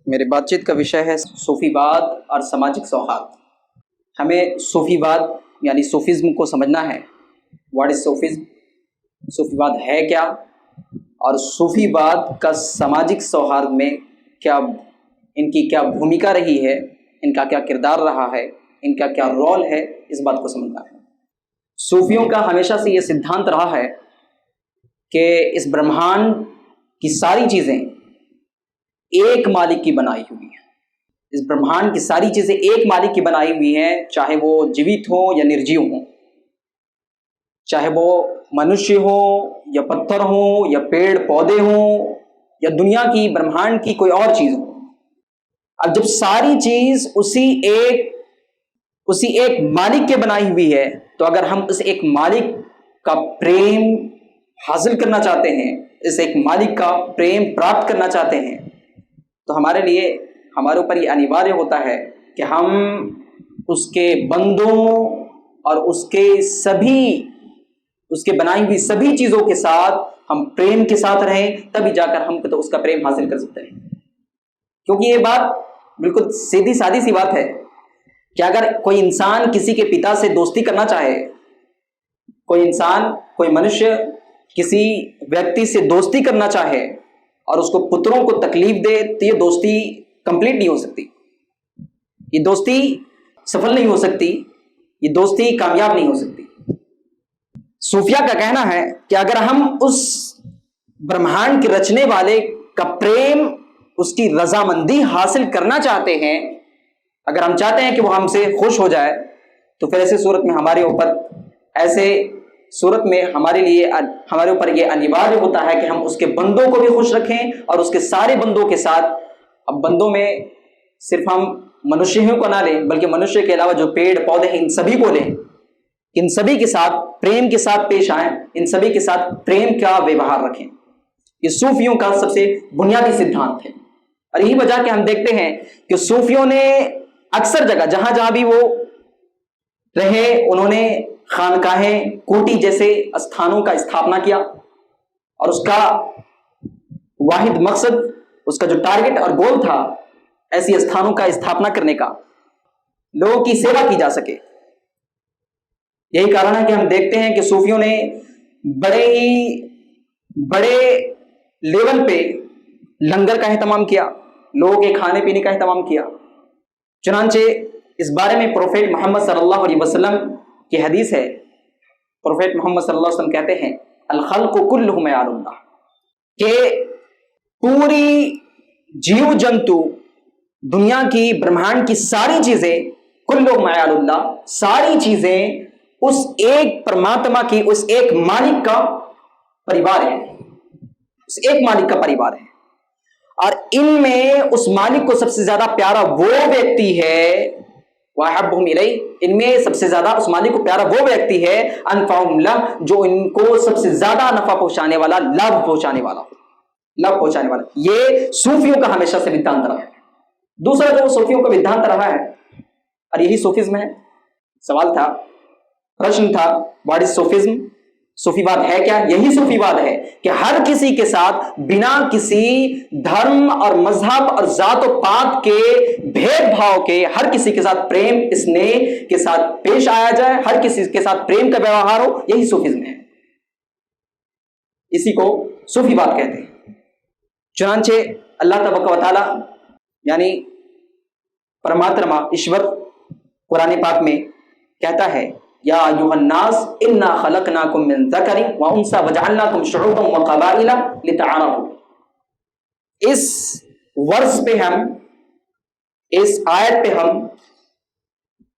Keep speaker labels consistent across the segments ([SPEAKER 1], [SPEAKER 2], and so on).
[SPEAKER 1] میری بات چیت کا وشے ہے صوفی واد اور سماجک سوہاد۔ ہمیں صوفی واد یعنی صوفیزم کو سمجھنا ہے۔ What is Sufism? صوفی واد ہے کیا، اور صوفی واد کا سماجک سوہاد میں کیا ان کی کیا بھومکا رہی ہے، ان کا کیا کردار رہا ہے، ان کا کیا رول ہے، اس بات کو سمجھنا ہے۔ صوفیوں کا ہمیشہ سے یہ سدھانت رہا ہے کہ اس برہمانڈ کی ساری چیزیں ایک مالک کی بنائی ہوئی ہیں۔ اس برہمانڈ کی ساری چیزیں ایک مالک کی بنائی ہوئی ہیں، چاہے وہ جیوت ہوں یا نرجیو ہوں، چاہے وہ منشیہ ہوں یا پتھر ہوں یا پیڑ پودے ہوں یا دنیا کی برہمانڈ کی کوئی اور چیز ہو۔ اب جب ساری چیز اسی ایک مالک کے بنائی ہوئی ہے، تو اگر ہم اس ایک مالک کا پریم حاصل کرنا چاہتے ہیں، اس ایک مالک کا پریم پراپت کرنا چاہتے ہیں، تو ہمارے اوپر یہ انیواریہ ہوتا ہے کہ ہم اس کے بندوں اور اس کے بنائی ہوئی سبھی چیزوں کے ساتھ ہم پریم کے ساتھ رہیں، تبھی جا کر ہم تو اس کا پریم حاصل کر سکتے ہیں۔ کیونکہ یہ بات بالکل سیدھی سادی سی بات ہے کہ اگر کوئی انسان کسی کے پتا سے دوستی کرنا چاہے، کوئی منشیہ کسی ویکتی سے دوستی کرنا چاہے اور اس کو پتروں کو تکلیف دے، تو یہ دوستی کمپلیٹ نہیں ہو سکتی، یہ دوستی سفل نہیں ہو سکتی، یہ دوستی کامیاب نہیں ہو سکتی۔ صوفیہ کا کہنا ہے کہ اگر ہم اس برہمانڈ کے رچنے والے کا پریم، اس کی رضامندی حاصل کرنا چاہتے ہیں، اگر ہم چاہتے ہیں کہ وہ ہم سے خوش ہو جائے، تو پھر ایسے صورت میں ہمارے اوپر یہ انیواریہ ہوتا ہے کہ ہم اس کے بندوں کو بھی خوش رکھیں اور اس کے سارے بندوں کے ساتھ، اب بندوں میں صرف ہم منشیوں کو نہ لیں بلکہ منشیہ کے علاوہ جو پیڑ پودے ہیں ان سبھی کو لیں، ان سبھی کے ساتھ پریم کے ساتھ پیش آئیں، ان سبھی کے ساتھ پریم کا ویوہار رکھیں۔ یہ صوفیوں کا سب سے بنیادی سدھانت ہے، اور یہی وجہ کہ ہم دیکھتے ہیں کہ صوفیوں نے اکثر جگہ جہاں جہاں بھی وہ رہے، انہوں نے خانقاہیں، کوٹی جیسے استھانوں کا استھاپنا کیا، اور اس کا واحد مقصد، اس کا جو ٹارگٹ اور گول تھا، ایسی استھانوں کا استھاپنا کرنے کا، لوگوں کی سیوا کی جا سکے۔ یہی کارن ہے کہ ہم دیکھتے ہیں کہ صوفیوں نے بڑے لیول پہ لنگر کا اہتمام کیا، لوگوں کے کھانے پینے کا اہتمام کیا۔ چنانچہ اس بارے میں پروفیٹ محمد صلی اللہ علیہ وسلم کی حدیث ہے، پروفیٹ محمد صلی اللہ علیہ وسلم کہتے ہیں الخلق کلہم عیال اللہ، کہ پوری جیو جنتو، دنیا کی برہمانڈ کی ساری چیزیں، کلہم عیال اللہ، ساری چیزیں اس ایک پرماتما کی، اس ایک مالک کا پریوار ہے، اس ایک مالک کا پریوار ہے، اور ان میں اس مالک کو سب سے زیادہ پیارا وہ ویکتی ہے، وَأَحَبُّهُمْ إِلَيْهِ، ان میں سب سے زیادہ اس مالک کو پیارا وہ ویکتی ہے، أَنفَعُهُمْ لَهُ، جو ان کو سب سے زیادہ نفع پہنچانے والا، لابھ پہنچانے والا۔ یہ صوفیوں کا ہمیشہ سے بدھانت رہا ہے۔ دوسرا جو صوفیوں کا بدھانت رہا ہے، اور یہی صوفیزم ہے، سوال تھا، پرشن تھا، واٹ از صوفیزم؟ صوفی واد ہے کیا؟ یہی صوفی واد ہے کہ ہر کسی کے ساتھ بنا کسی دھرم اور مذہب اور ذات و پات کے بھید بھاؤ کے، ہر کسی کے ساتھ پریم اسنیہ کے ساتھ پیش آیا جائے، ہر کسی کے ساتھ پریم کا ویوہار ہو، یہی صوفیزم ہے، اسی کو صوفی واد کہتے ہیں۔ چنانچہ اللہ تبارک و تعالی یعنی پرماتما ایشور قرآن پاک میں کہتا ہے یا ایھا الناس انا خلقناکم من ذکر و انثی وجعلناکم شعوبا وقبائل لتعارفوا۔ اس ورس پہ ہم، اس آیت پہ ہم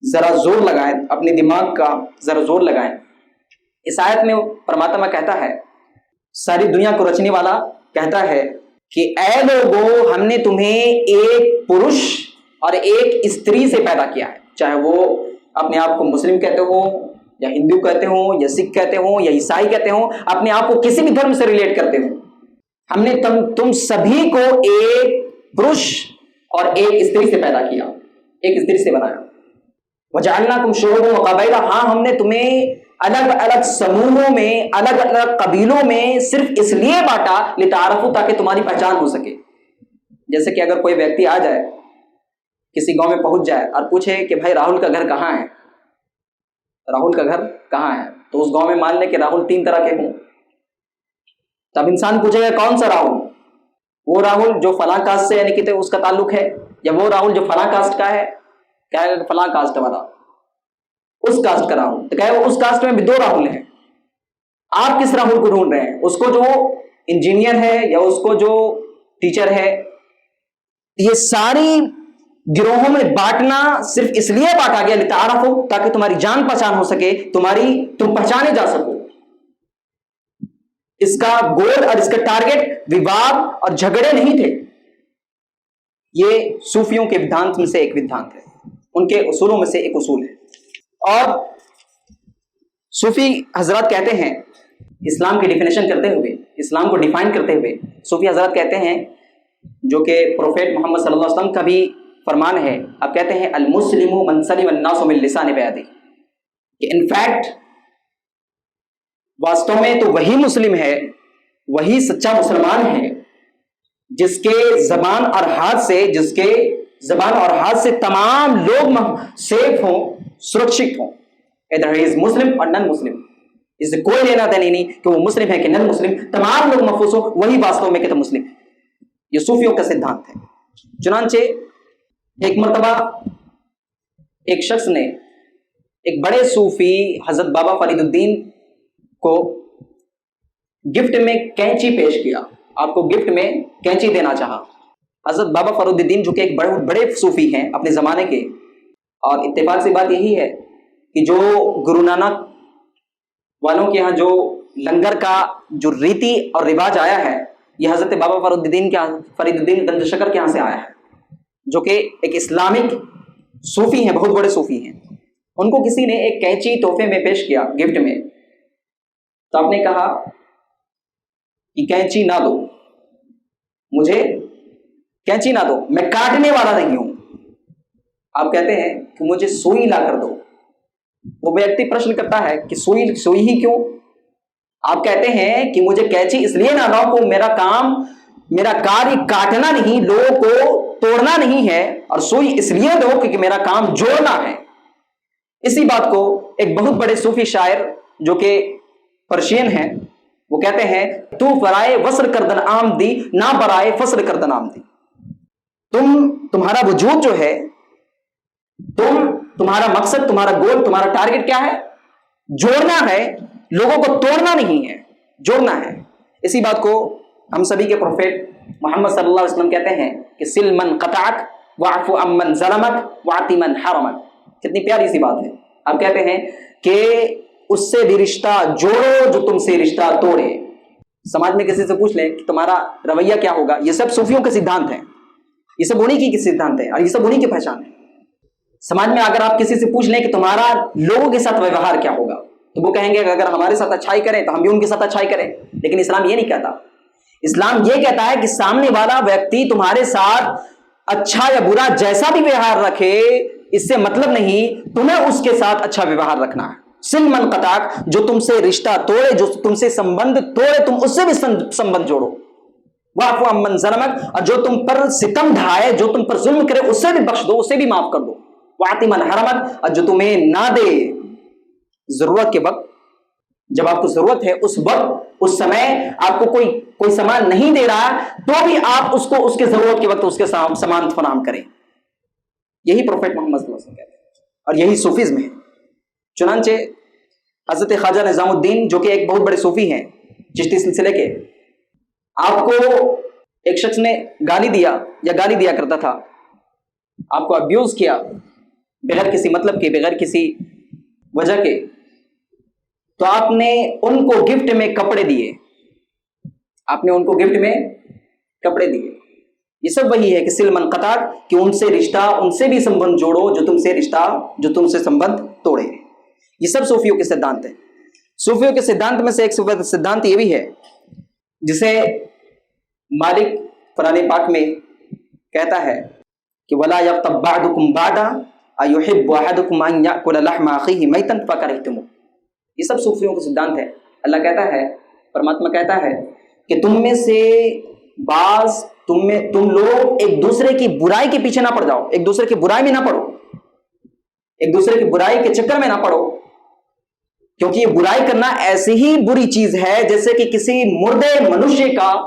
[SPEAKER 1] ذرا زور لگائیں، اپنے دماغ کا ذرا زور لگائیں۔ اس آیت میں پرماتما کہتا ہے، ساری دنیا کو رچنے والا کہتا ہے کہ اے لوگو، ہم نے تمہیں ایک پرش اور ایک استری سے پیدا کیا ہے، چاہے وہ اپنے آپ کو مسلم کہتے ہوں یا ہندو کہتے ہوں یا سکھ کہتے ہوں یا عیسائی کہتے ہوں، اپنے آپ کو کسی بھی دھرم سے ریلیٹ کرتے ہوں، ہم نے تم سبھی کو ایک پرش اور ایک استری سے پیدا کیا، ایک استری سے بنایا۔ وجعلناکم شعوبا وقبائل، ہاں ہم نے تمہیں الگ الگ سموہوں میں، الگ الگ قبیلوں میں صرف اس لیے بانٹا لتعارفوا، تاکہ تمہاری پہچان ہو سکے، جیسے کہ اگر کوئی ویکتی آ جائے, کسی گاؤں میں پہنچ جائے اور پوچھے کہ بھائی راہل کا گھر کہاں ہے, راہل کا گھر کہاں ہے, تو اس گاؤں میں مان لیں کہ راہل 3 طرح کے ہوں. تب انسان پوچھے گا کون سا راہل, وہ راہل جو فلاں کاسٹ سے یعنی کہ اس کا تعلق ہے, یا وہ راہل جو فلاں کاسٹ کا ہے, کیا ہے فلاں کاسٹ والا, اس کاسٹ کا راہل. تو کیا ہے اس کاسٹ میں بھی 2 راہل ہیں, آپ کس راہل کو ڈھونڈ رہے ہیں, اس کو جو انجینئر ہے یا اس کو جو ٹیچر ہے. یہ ساری گروہوں میں بانٹنا صرف اس لیے بانٹا گیا لتعارف ہو, تاکہ تمہاری جان پہچان ہو سکے, تم پہچانے جا سکو. اس کا گول اور اس کا ٹارگٹ وواد اور جھگڑے نہیں تھے. یہ صوفیوں کے ودھانت میں سے ایک ودھانت ہے, ان کے اصولوں میں سے ایک اصول ہے. اور صوفی حضرات کہتے ہیں, اسلام کی ڈیفینیشن کرتے ہوئے, اسلام کو ڈیفائن کرتے ہوئے صوفی حضرات کہتے ہیں, جو کہ پروفیٹ محمد صلی اللہ علیہ وسلم کا بھی فرمان ہے. آپ کہتے ہیں المسلم من سلم الناس من لسانه ويده, کہ انفیکٹ واستو میں تو وہی مسلم ہے, وہی سچا مسلمان ہے جس کے زبان اور ہاتھ سے تمام لوگ سیف ہوں, سرکشت ہوں. ادھر از مسلم اور نن مسلم, اس سے کوئی لینا دینا نہیں کہ وہ مسلم ہے کہ نن مسلم, تمام لوگ محفوظ ہوں, وہی واستو میں کہ تو مسلم ہے. یہ صوفیوں کا سدھانت ہے. چنانچہ ایک مرتبہ ایک شخص نے ایک بڑے صوفی حضرت بابا فرید الدین کو گفٹ میں کینچی پیش کیا, آپ کو گفٹ میں کینچی دینا چاہا. حضرت بابا فرید الدین جو کہ ایک بڑے صوفی ہیں اپنے زمانے کے, اور اتفاق سے بات یہی ہے کہ جو گرو نانک والوں کے ہاں جو لنگر کا جو ریتی اور رواج آیا ہے, یہ حضرت بابا فرید الدین گنج شکر کے ہاں سے آیا ہے, جو کہ ایک اسلامک صوفی ہیں, بہت بڑے صوفی ہیں. ان کو کسی نے ایک کینچی تحفے میں پیش کیا گفٹ میں, تو آپ نے کہا کہ کینچی نہ دو, مجھے کینچی نہ دو, میں کاٹنے والا نہیں ہوں. آپ کہتے ہیں کہ مجھے سوئی لا کر دو. وہ ویکتی پرشن کرتا ہے کہ سوئی ہی کیوں؟ آپ کہتے ہیں کہ مجھے کینچی اس لیے نہ دو کہ میرا کار یہ کاٹنا نہیں, لوگوں کو توڑنا نہیں ہے, اور سوئی اس لیے دو کہ میرا کام جوڑنا ہے. اسی بات کو ایک بہت بڑے صوفی شاعر جو کہ پرشین ہیں, وہ کہتے ہیں تو برائے وصل کردن آمدی نہ برائے فصل کردن آمدی. تمہارا وجود جو ہے, تمہارا مقصد, تمہارا گول, تمہارا ٹارگٹ کیا ہے؟ جوڑنا ہے, لوگوں کو توڑنا نہیں ہے, جوڑنا ہے. اسی بات کو ہم سبھی کے پروفیٹ محمد صلی اللہ علیہ وسلم کہتے ہیں کہ سل من قطعک واعف عمن ظلمک واعط من حرمک. کتنی پیاری سی بات ہے. آپ کہتے ہیں کہ اس سے بھی رشتہ جوڑو جو تم سے رشتہ توڑے. سماج میں کسی سے پوچھ لیں کہ تمہارا رویہ کیا ہوگا, یہ سب صوفیوں کے سدھانت ہیں, یہ سب انہی کی سدھانت ہے, اور یہ سب انہی کی پہچان ہے. سماج میں اگر آپ کسی سے پوچھ لیں کہ تمہارا لوگوں کے ساتھ ویوہار کیا ہوگا, تو وہ کہیں گے کہ اگر ہمارے ساتھ اچھائی کریں تو ہم بھی ان کے ساتھ اچھائی کریں. لیکن اسلام یہ نہیں کہتا. اسلام یہ کہتا ہے کہ سامنے والا ویکتی تمہارے ساتھ اچھا یا برا جیسا بھی ویوہار رکھے, اس سے مطلب نہیں, تمہیں اس کے ساتھ اچھا ویوہار رکھنا ہے. سل من قطعک, جو تم سے رشتہ توڑے, جو تم سے سمبند توڑے, تم اس سے بھی سمبند جوڑو. واعف عمن ظلمک, اور جو تم پر ستم ڈھائے, جو تم پر ظلم کرے, اس سے بھی بخش دو, اسے بھی معاف کر دو. واعط من حرمک, اور جو تمہیں نہ دے ضرورت کے وقت, جب آپ کو ضرورت ہے اس وقت, اس سمے آپ کو کوئی سامان نہیں دے رہا, تو بھی آپ اس کو اس کے ضرورت کے وقت اس کے سامان فراہم کریں. یہی پروفیٹ محمد صلی اللہ علیہ وسلم کہتے ہیں, اور یہی صوفیزم ہے. چنانچہ حضرت خواجہ نظام الدین جو کہ ایک بہت بڑے صوفی ہیں چشتی سلسلے کے, آپ کو ایک شخص نے گالی دیا کرتا تھا, آپ کو ابیوز کیا بغیر کسی مطلب کے, بغیر کسی وجہ کے, تو آپ نے ان کو گفٹ میں کپڑے دیے. آپ نے ان کو گفٹ میں کپڑے دیے. یہ سب وہی ہے کہ سل من قطعک, کہ ان سے رشتہ, ان سے بھی سمبند جوڑو جو تم سے سمبند توڑے. یہ سب صوفیوں کے سدھانت ہیں. صوفیوں کے سدھانت میں سے ایک سدھانت یہ بھی ہے جسے مالک قرآن پاک میں کہتا ہے کہ وَلَا يَغْتَبْ بَعْضُكُمْ بَعْضًا أَيُحِبُّ أَحَدُكُمْ أَن يَأْكُلَ لَحْمَ أَخِيهِ مَيْتًا فَكَرِهْتُمُوهُ. یہ سب صوفیوں کا سدھانت ہے. اللہ کہتا ہے, پرماتما کہتا ہے کہ تم میں سے بعض تم لوگ ایک دوسرے کی برائی کے پیچھے نہ پڑ جاؤ، ایک دوسرے کی برائی میں نہ پڑو، ایک دوسرے کی برائی کے چکر میں نہ پڑو، کیونکہ یہ برائی کرنا ایسی ہی بری چیز ہے جیسے کہ کسی مردے منشیہ کا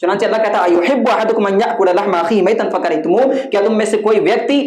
[SPEAKER 1] چنانچہ اللہ کہتا ہے اَيُحِبُّ أَحَدُكُمْ أَن يَأْكُلَ لَحْمَ أَخِيهِ مَيْتًا فَكَرِهْتُمُوهُ، کیا تم میں سے کوئی ویکتی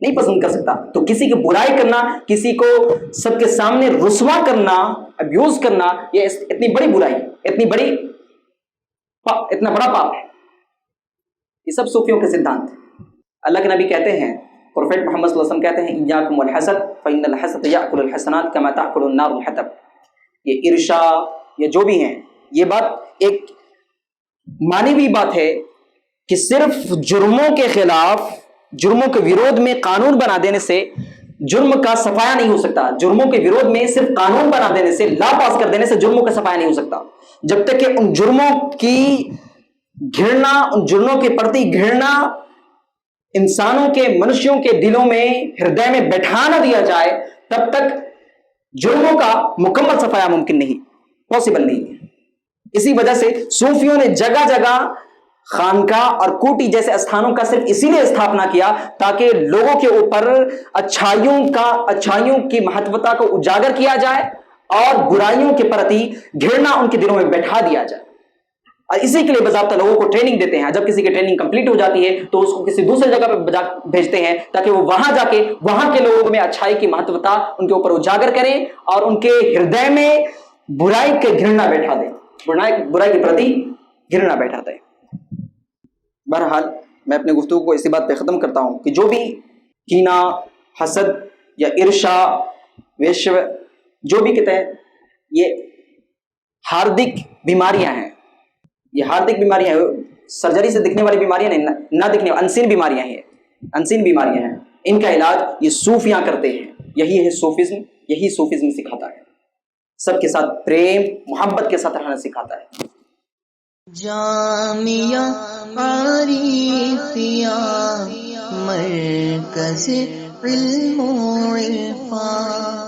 [SPEAKER 1] نہیں پسند کر سکتا۔ تو کسی کی برائی کرنا، کسی کو سب کے سامنے رسوا کرنا، ابیوز کرنا، یہ اتنی بڑی برائی، اتنا بڑا پاپ ہے۔ یہ سب صوفیوں کے سدھانت ہیں۔ اللہ کے نبی کہتے ہیں، پروفیٹ محمد صلی اللہ علیہ وسلم کہتے ہیں ایاکم والحسد فإن الحسد یأکل الحسنات کما تأکل النار الحطب۔ یہ ارشا، یہ جو بھی ہیں، یہ بات ایک معنوی بات ہے کہ صرف جرموں کے خلاف، جرموں کے ویرودھ میں قانون بنا دینے سے جرم کا صفایا نہیں ہو سکتا۔ جرموں کے ویرودھ میں صرف قانون بنا دینے سے، لا پاس کر دینے سے جرموں کا صفایا نہیں ہو سکتا، جب تک کہ ان جرموں کی گھرنا، ان جرموں کے پرتی گھرنا انسانوں کے، منشیوں کے دلوں میں، ہردے میں بیٹھا نہ دیا جائے، تب تک جرموں کا مکمل صفایا ممکن نہیں، پاسبل نہیں ہے۔ اسی وجہ سے صوفیوں نے جگہ جگہ خانقاہ اور کوٹی جیسے استھانوں کا صرف اسی لیے استھاپنا کیا تاکہ لوگوں کے اوپر اچھائیوں کی مہتوتا کو اجاگر کیا جائے اور برائیوں کے پرتی گھرنا ان کے دلوں میں بیٹھا دیا جائے۔ اور اسی کے لیے باضابطہ لوگوں کو ٹریننگ دیتے ہیں۔ جب کسی کی ٹریننگ کمپلیٹ ہو جاتی ہے تو اس کو کسی دوسری جگہ پہ بھیجتے ہیں تاکہ وہ وہاں جا کے وہاں کے لوگوں میں اچھائی کی مہتوتا ان کے اوپر اجاگر کریں اور ان کے ہردے میں برائی کے گھرنا بیٹھا دیں، برائی کے پرتی گھرنا بیٹھا دیں۔ بہرحال میں اپنے گفتگو کو اسی بات پہ ختم کرتا ہوں کہ جو بھی کینہ، حسد یا ارشا، ویشو، جو بھی کہتے ہیں، یہ ہاردک بیماریاں ہیں۔ یہ ہاردک بیماریاں ہیں، سرجری سے دکھنے والی بیماریاں نہیں، نہ دکھنے والی انسین بیماریاں ہیں، انسین بیماریاں ہیں۔ ان کا علاج یہ صوفیاں کرتے ہیں۔ یہی ہے صوفیزم، یہی صوفیزم سکھاتا ہے، سب کے ساتھ پریم محبت کے ساتھ رہنا سکھاتا ہے۔
[SPEAKER 2] جامعہ عارفیہ مرکز علم و عرفان۔